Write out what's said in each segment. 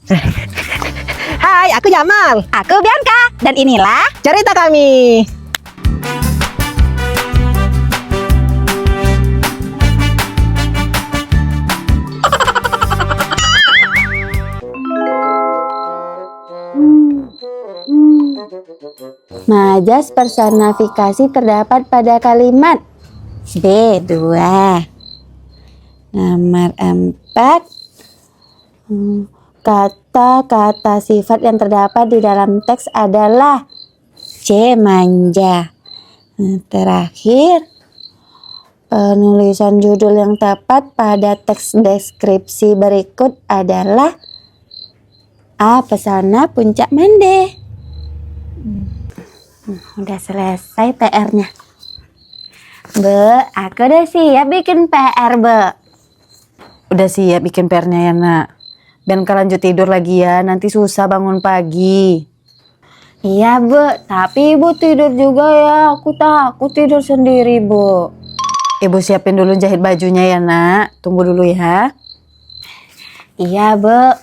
Hai, aku Jamal. Aku Bianca, dan inilah Cerita kami. majas personifikasi terdapat pada kalimat B2. Nomor 4. Kata-kata sifat yang terdapat di dalam teks adalah C. Manja. Terakhir, penulisan judul yang tepat pada teks deskripsi berikut adalah A. Pesona Puncak Mande. Udah selesai PR-nya. Aku udah siap bikin PR, Udah siap bikin PR-nya ya, Nak? Bianca lanjut tidur lagi ya, nanti susah bangun pagi. Iya, tapi Ibu tidur juga ya. Aku takut tidur sendiri, Bu. Ibu siapin dulu jahit bajunya ya, Nak. Tunggu dulu ya. Iya, Bu.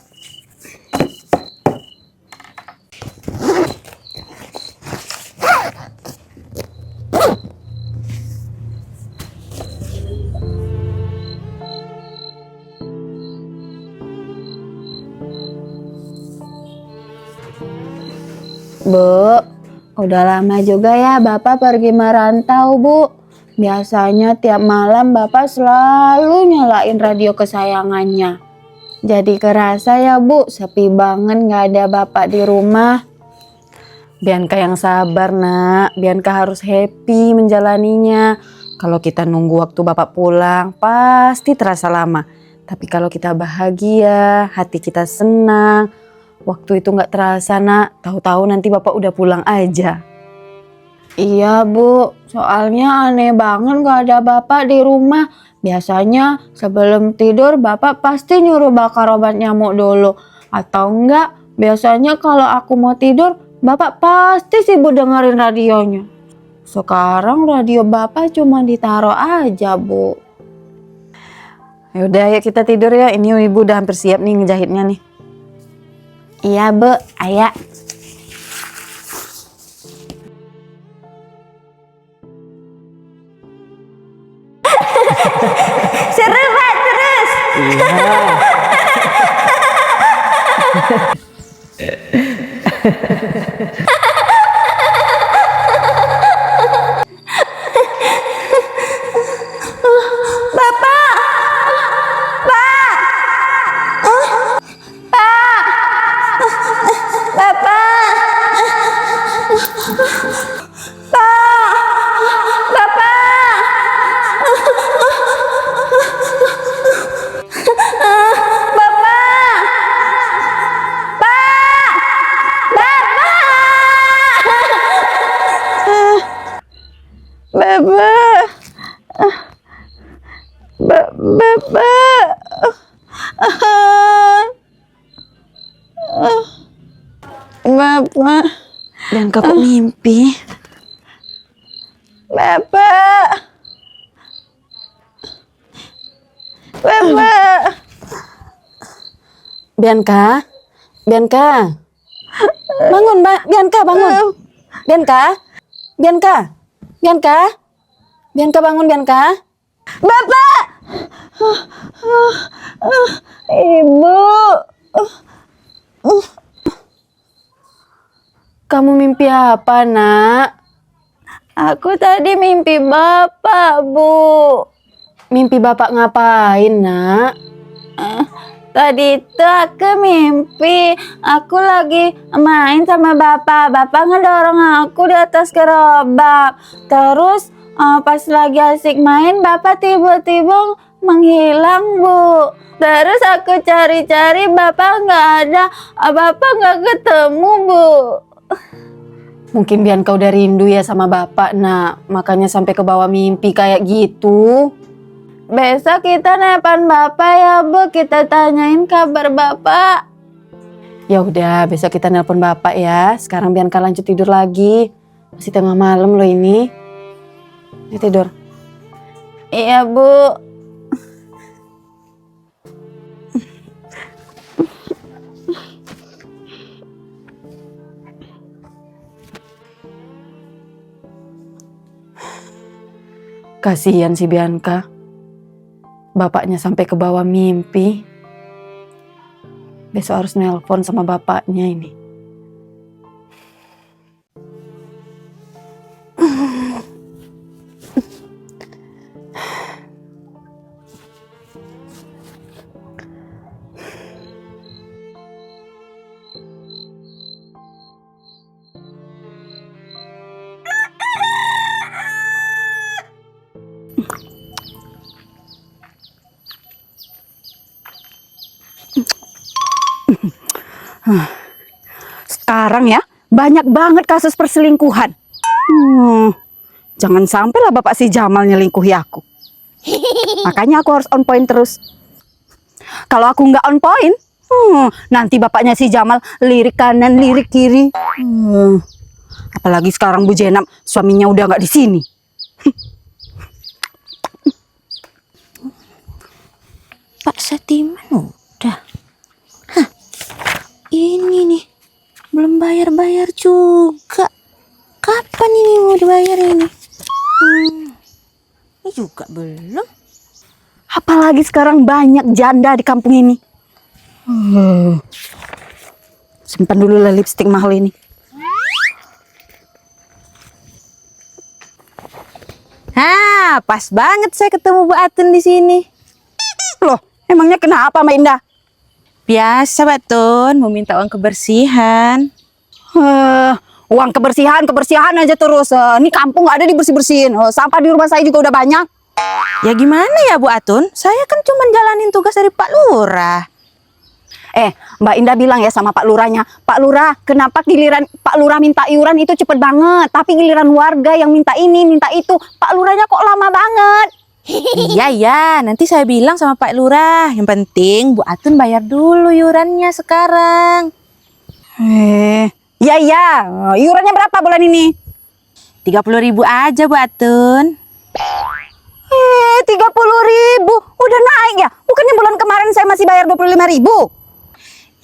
Bu, udah lama juga ya Bapak pergi merantau, Bu. Biasanya tiap malam Bapak selalu nyalain radio kesayangannya. Jadi kerasa ya, Bu, sepi banget gak ada Bapak di rumah. Bianca yang sabar, Nak. Bianca harus happy menjalaninya. Kalau kita nunggu waktu Bapak pulang, pasti terasa lama. Tapi kalau kita bahagia, hati kita senang, waktu itu gak terasa, Nak. Tahu-tahu nanti Bapak udah pulang aja. Iya, Bu, soalnya aneh banget gak ada Bapak di rumah. Biasanya sebelum tidur Bapak pasti nyuruh bakar obat nyamuk dulu. Atau enggak, biasanya kalau aku mau tidur Bapak pasti sibuk dengerin radionya. Sekarang radio Bapak cuma ditaruh aja, Bu. Yaudah, ayo kita tidur ya. Ini Ibu udah hampir siap nih ngejahitnya nih. Iya, Bu, ayo. Seru, Pak, terus. Bapak. Bianca kok mimpi? Bapak. Bianca. Bangun, Mbak. Bianca, bangun. Bianca, bangun, Bianca. Bapak. Ibu. Kamu mimpi apa, Nak? Aku tadi mimpi Bapak, Bu. Mimpi Bapak ngapain, Nak? Tadi itu aku mimpi aku lagi main sama Bapak. Bapak ngedorong aku di atas gerobak. Terus pas lagi asik main, Bapak tiba-tiba menghilang, Bu. Terus aku cari-cari, Bapak nggak ada. Bapak nggak ketemu, Bu. Mungkin Bianca udah rindu ya sama Bapak, Nak. Makanya sampai ke bawah mimpi kayak gitu. Besok kita nelpon Bapak ya, Bu. Kita tanyain kabar Bapak. Ya udah, besok kita nelpon Bapak ya. Sekarang Bianca lanjut tidur lagi. Masih tengah malam loh ini. Ayo tidur. Iya, Bu. Kasihan si Bianca. Bapaknya sampai ke bawah mimpi. Besok harus nelpon sama bapaknya ini. Sekarang ya, banyak banget kasus perselingkuhan. Jangan sampailah bapak si Jamal nyelingkuhi aku. Makanya aku harus on point terus. Kalau aku nggak on point, nanti bapaknya si Jamal lirik kanan, lirik kiri. Apalagi sekarang Bu Jenab, suaminya udah nggak di sini. Pak Setiman udah. Hah, ini nih belum bayar-bayar juga. Kapan ini mau dibayar ini? Ini juga belum. Apalagi sekarang banyak janda di kampung ini. Simpan dulu lah lipstik mahal ini. Pas banget saya ketemu Bu Atun di sini. Loh, emangnya kenapa Mbak Indah? Biasa Mbak Tun, mau minta uang kebersihan. Uang kebersihan aja terus. Ini kampung nggak ada dibersih-bersihin. Sampah di rumah saya juga udah banyak. Ya gimana ya Bu Atun? Saya kan cuma jalanin tugas dari Pak Lurah. Mbak Indah bilang ya sama Pak Lurahnya, Pak Lurah, kenapa giliran Pak Lurah minta iuran itu cepet banget, tapi giliran warga yang minta ini, minta itu, Pak Lurahnya kok lama banget? Iya, nanti saya bilang sama Pak Lurah. Yang penting Bu Atun bayar dulu iurannya sekarang. Iya, iurannya berapa bulan ini? 30.000 aja Bu Atun. 30.000, udah naik ya? Bukannya bulan kemarin saya masih bayar 25.000?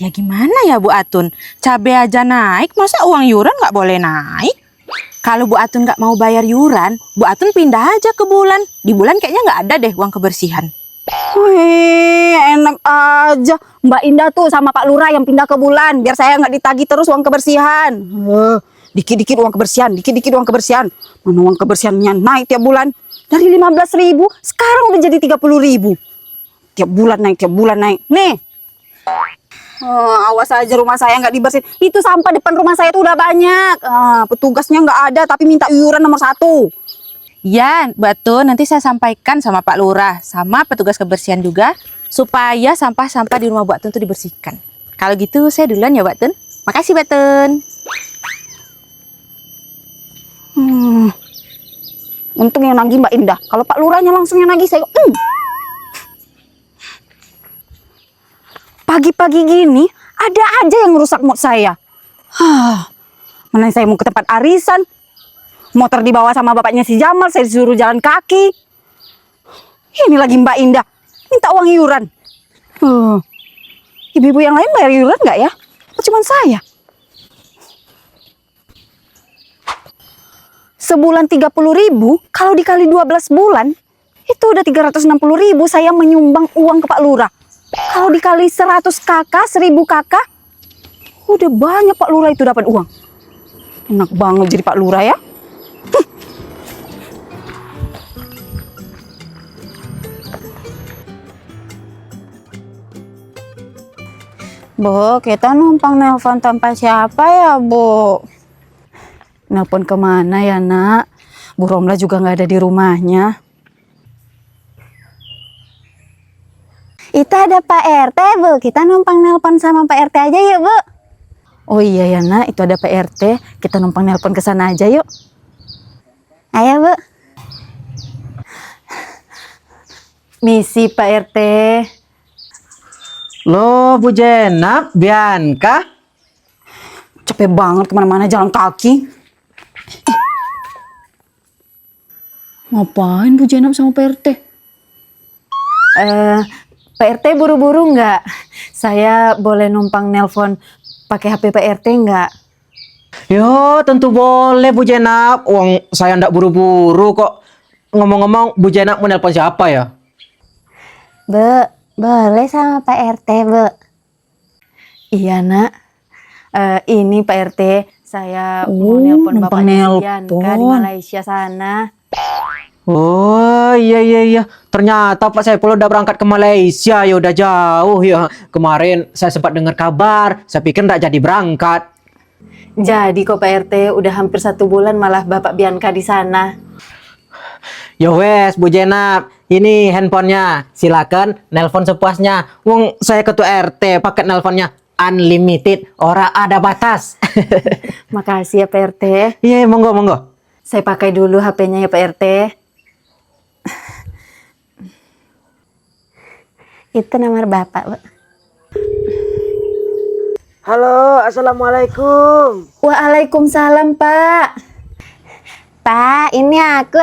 Ya gimana ya Bu Atun? Cabai aja naik, masa uang iuran nggak boleh naik? Kalau Bu Atun nggak mau bayar iuran, Bu Atun pindah aja ke bulan. Di bulan kayaknya nggak ada deh uang kebersihan. Enak aja. Mbak Indah tuh sama Pak Lurah yang pindah ke bulan, biar saya nggak ditagih terus uang kebersihan. Dikit-dikit uang kebersihan, dikit-dikit uang kebersihan. Mana uang kebersihannya naik tiap bulan? Dari 15.000, sekarang udah jadi 30.000. Tiap bulan naik. Nih. Awas aja rumah saya nggak dibersihin. Itu sampah depan rumah saya tuh udah banyak. Petugasnya nggak ada, tapi minta iuran nomor 1. Ya, Bu Atun, nanti saya sampaikan sama Pak Lurah, sama petugas kebersihan juga, supaya sampah-sampah di rumah Bu Atun tuh dibersihkan. Kalau gitu saya duluan ya Bu Atun. Makasih Bu Atun. Untung yang nagih Mbak Indah. Kalau Pak Lurahnya langsung yang nagih saya. Pagi-pagi gini ada aja yang merusak mood saya. Mana saya mau ke tempat arisan, motor dibawa sama bapaknya si Jamal, saya disuruh jalan kaki. Ini lagi Mbak Indah minta uang iuran. Ibu-ibu yang lain bayar iuran nggak ya? Atau cuma saya? Sebulan 30.000, kalau dikali 12 bulan, itu udah 360.000 saya menyumbang uang ke Pak Lurah. Kalau dikali 100 kakak, 1000 kakak, udah banyak Pak Lurah itu dapat uang. Enak banget jadi Pak Lurah ya. Bu, kita numpang nelpon tanpa siapa ya, Bu? Nelpon kemana ya, Nak? Bu Romla juga nggak ada di rumahnya. Itu ada Pak RT, Bu. Kita numpang nelpon sama Pak RT aja yuk, Bu. Oh iya ya, Nak. Itu ada Pak RT. Kita numpang nelpon ke sana aja yuk. Ayo, Bu. Misi Pak RT. Loh, Bu Jenab, Bianca? Capek banget kemana-mana jalan kaki. Ngapain Bu Jenab sama Pak RT? Pak RT buru-buru nggak? Saya boleh numpang nelpon pakai HP Pak RT nggak? Yo, tentu boleh Bu Jenab. Uang saya ndak buru-buru kok. ngomong-ngomong Bu Jenap mau nelpon siapa ya? Bu, boleh sama Pak RT, Bu? Iya nak. Ini Pak RT, saya mau Oh, nelpon numpang bapaknya nelpon. Bianca di Malaysia sana. Oh iya. Ternyata Pak Saiful udah berangkat ke Malaysia ya, udah jauh ya. Kemarin saya sempat dengar kabar, saya pikir nggak jadi berangkat. Jadi kok Pak RT, udah hampir 1 bulan malah bapak Bianca di sana. Ya wes Bu Jenap, ini handphonenya. Silakan nelpon sepuasnya. Wong saya ketua RT, paket nelponnya unlimited, ora ada batas. Makasih ya Pak RT. Iya, monggo. Saya pakai dulu HP-nya ya Pak RT. Itu nomor Bapak, Bu. Halo, assalamualaikum. Waalaikumsalam Pak. Pak, ini aku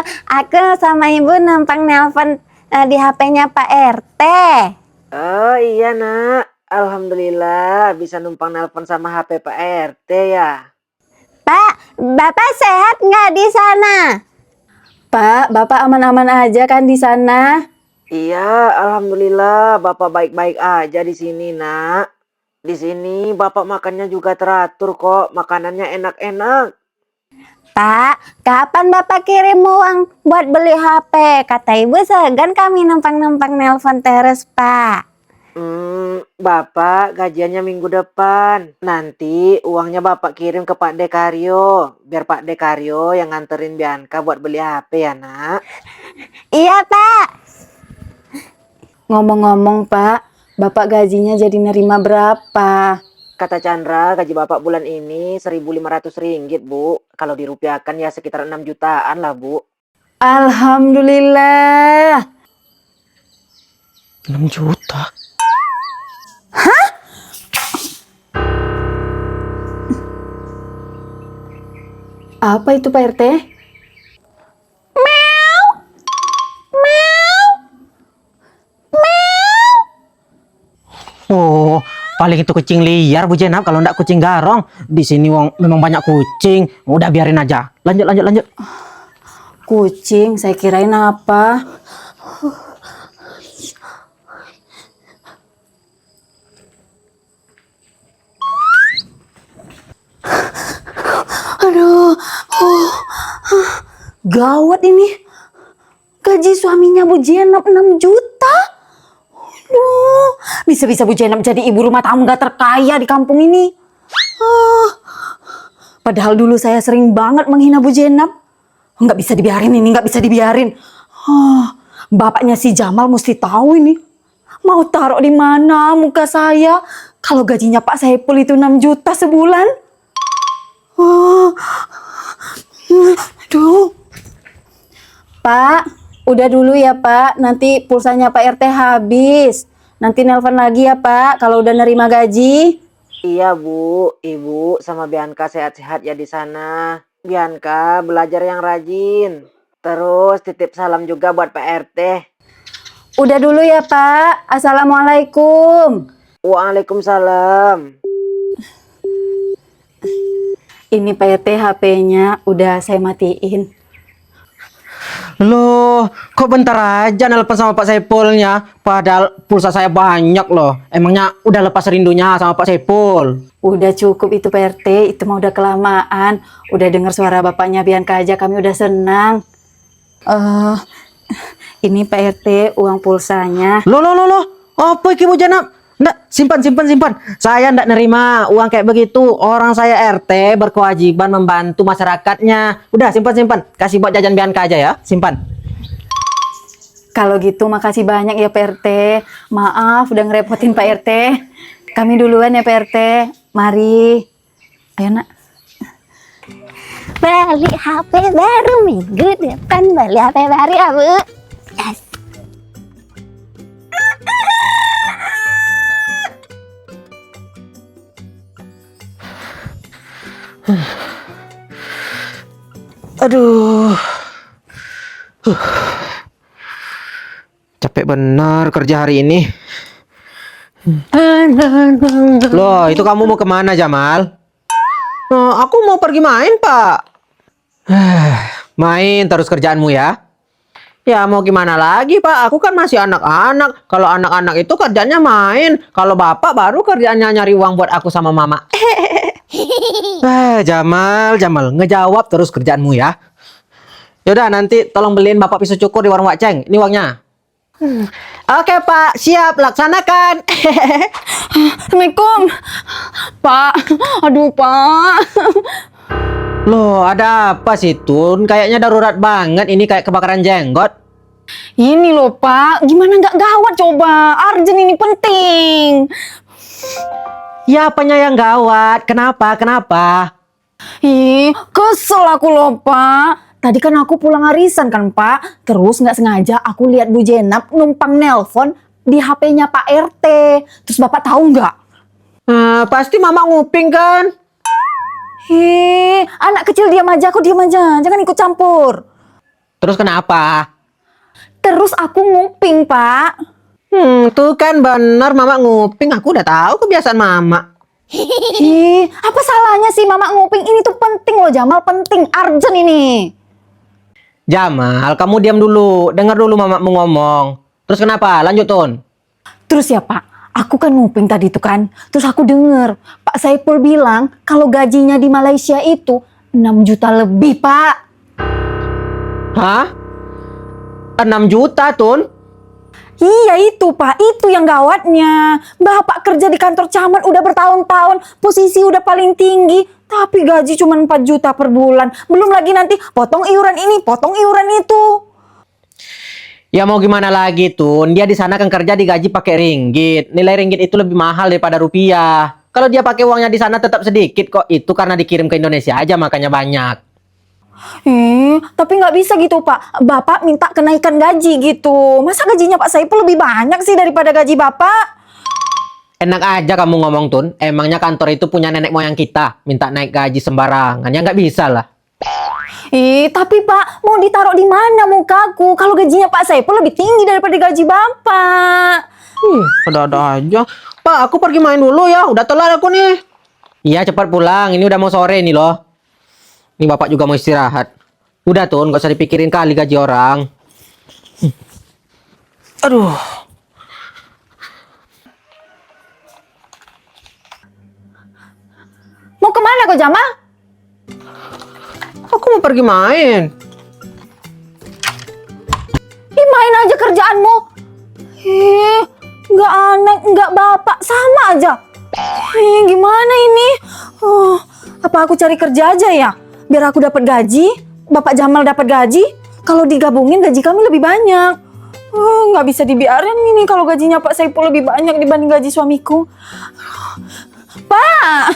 sama Ibu numpang nelpon di HP-nya Pak RT. Oh iya nak, alhamdulillah bisa numpang nelpon sama HP Pak RT ya. Pak, Bapak sehat nggak di sana? Pak, Bapak aman-aman aja kan di sana? Iya, alhamdulillah Bapak baik-baik aja di sini nak. Di sini Bapak makannya juga teratur kok, makanannya enak-enak. Pak, kapan Bapak kirim uang buat beli HP? Kata Ibu segan kami numpang-numpang nelpon terus, Pak. Bapak gajiannya minggu depan. Nanti uangnya Bapak kirim ke Pak Dekaryo. Biar Pak Dekaryo yang nganterin Bianca buat beli HP ya nak. Iya, Pak. Ngomong-ngomong Pak, Bapak gajinya jadi nerima berapa? Kata Chandra, gaji Bapak bulan ini 1.500 ringgit, Bu. Kalau dirupiahkan ya sekitar 6 jutaan lah, Bu. Alhamdulillah. 6 juta. Apa itu Pak RT? Oh, paling itu kucing liar Bu Jenap, kalau ndak kucing garong. Di sini wong memang banyak kucing. Udah biarin aja. Lanjut. Kucing, saya kirain apa? Aduh, gawat ini. Gaji suaminya Bu Jenap 6 juta. Aduh, bisa-bisa Bu Jenap jadi ibu rumah tangga terkaya di kampung ini. Padahal dulu saya sering banget menghina Bu Jenap. Nggak bisa dibiarin ini, nggak bisa dibiarin. Bapaknya si Jamal mesti tahu ini. Mau taruh di mana muka saya kalau gajinya Pak Saiful itu 6 juta sebulan? Aduh. Pak, udah dulu ya Pak. Nanti pulsanya Pak RT habis. Nanti nelpon lagi ya Pak kalau udah nerima gaji. Iya, Bu. Ibu sama Bianca sehat-sehat ya di sana. Bianca belajar yang rajin. Terus titip salam juga buat Pak RT. Udah dulu ya Pak. Assalamualaikum. Waalaikumsalam. Ini Pak RT HP-nya udah saya matiin. Loh, kok bentar aja nelpon sama Pak Saifulnya? Padahal pulsa saya banyak loh. Emangnya udah lepas rindunya sama Pak Saiful? Udah cukup itu Pak RT, itu mah udah kelamaan. Udah dengar suara bapaknya Bianca aja kami udah senang. Ini Pak RT uang pulsanya. Loh. Apa iki Bu Jenap? Ndak, simpan. Saya ndak nerima uang kayak begitu. Orang saya RT berkewajiban membantu masyarakatnya. Udah, simpan. Kasih buat jajan Bianca aja ya, simpan. Kalau gitu makasih banyak ya Pak RT. Maaf udah ngerepotin Pak RT. Kami duluan ya Pak RT. Mari. Ayo nak. Beli HP baru minggu depan. Beli HP baru ya, Bu. Yes. Aduh. Capek benar kerja hari ini. Loh, itu kamu mau kemana, Jamal? Aku mau pergi main, Pak. Main terus kerjaanmu ya. Ya mau gimana lagi Pak, aku kan masih anak-anak. Kalau anak-anak itu kerjanya main. Kalau Bapak baru kerjanya nyari uang buat aku sama Mama. Jamal, ngejawab terus kerjaanmu ya. Yaudah nanti tolong beliin Bapak pisau cukur di warung Wak Ceng. Ini uangnya. Oke Pak, siap laksanakan. Assalamualaikum. Pak, aduh Pak. Loh, ada apa sih Tun? Kayaknya darurat banget. Ini kayak kebakaran jenggot. Ini loh Pak, gimana nggak gawat coba? Urgent ini penting. Ya apanya yang gawat? Kenapa? Ih, kesel aku loh Pak. Tadi kan aku pulang arisan kan Pak. Terus nggak sengaja aku lihat Bu Jenab numpang nelpon di HP-nya Pak RT. Terus Bapak tahu nggak? Pasti Mama nguping kan? Anak kecil diam aja, aku diam aja. Jangan ikut campur. Terus kenapa? Terus aku nguping Pak. Tuh kan bener Mama nguping. Aku udah tahu kebiasaan Mama. Apa salahnya sih Mama nguping? Ini tuh penting loh Jamal, penting, urgent ini. Jamal, kamu diam dulu. Dengar dulu Mama mau ngomong. Terus kenapa? Lanjut Tun. Terus ya Pak, aku kan nguping tadi tuh kan. Terus aku denger Pak Saipul bilang kalau gajinya di Malaysia itu 6 juta lebih Pak. Hah? 6 juta Tun? Iya itu Pak, itu yang gawatnya. Bapak kerja di kantor camat udah bertahun-tahun, posisi udah paling tinggi, tapi gaji cuma 4 juta per bulan. Belum lagi nanti potong iuran ini, potong iuran itu. Ya mau gimana lagi Tun? Dia di sana kan kerja digaji pakai ringgit. Nilai ringgit itu lebih mahal daripada rupiah. Kalau dia pakai uangnya di sana tetap sedikit kok. Itu karena dikirim ke Indonesia aja makanya banyak. Tapi nggak bisa gitu Pak. Bapak minta kenaikan gaji gitu. Masa gajinya Pak Saipul lebih banyak sih daripada gaji Bapak? Enak aja kamu ngomong Tun. Emangnya kantor itu punya nenek moyang kita. Minta naik gaji sembarangan. Ya nggak bisa lah. Tapi Pak, mau ditaruh di mana mukaku? Kalau gajinya Pak Saipul lebih tinggi daripada gaji Bapak. Ada-ada aja. Pak, aku pergi main dulu ya. Udah telat aku nih. Iya, cepat pulang. Ini udah mau sore nih loh. Ini Bapak juga mau istirahat. Udah Tun, gak usah dipikirin kali gaji orang. Aduh. Mau kemana kau Jamal? Aku mau pergi main. Main aja kerjaanmu. Nggak anak, nggak bapak, sama aja. Gimana ini? Apa aku cari kerja aja ya? Biar aku dapat gaji, Bapak Jamal dapat gaji. Kalau digabungin gaji kami lebih banyak. Nggak bisa dibiarin ini kalau gajinya Pak Saipul lebih banyak dibanding gaji suamiku. Pak!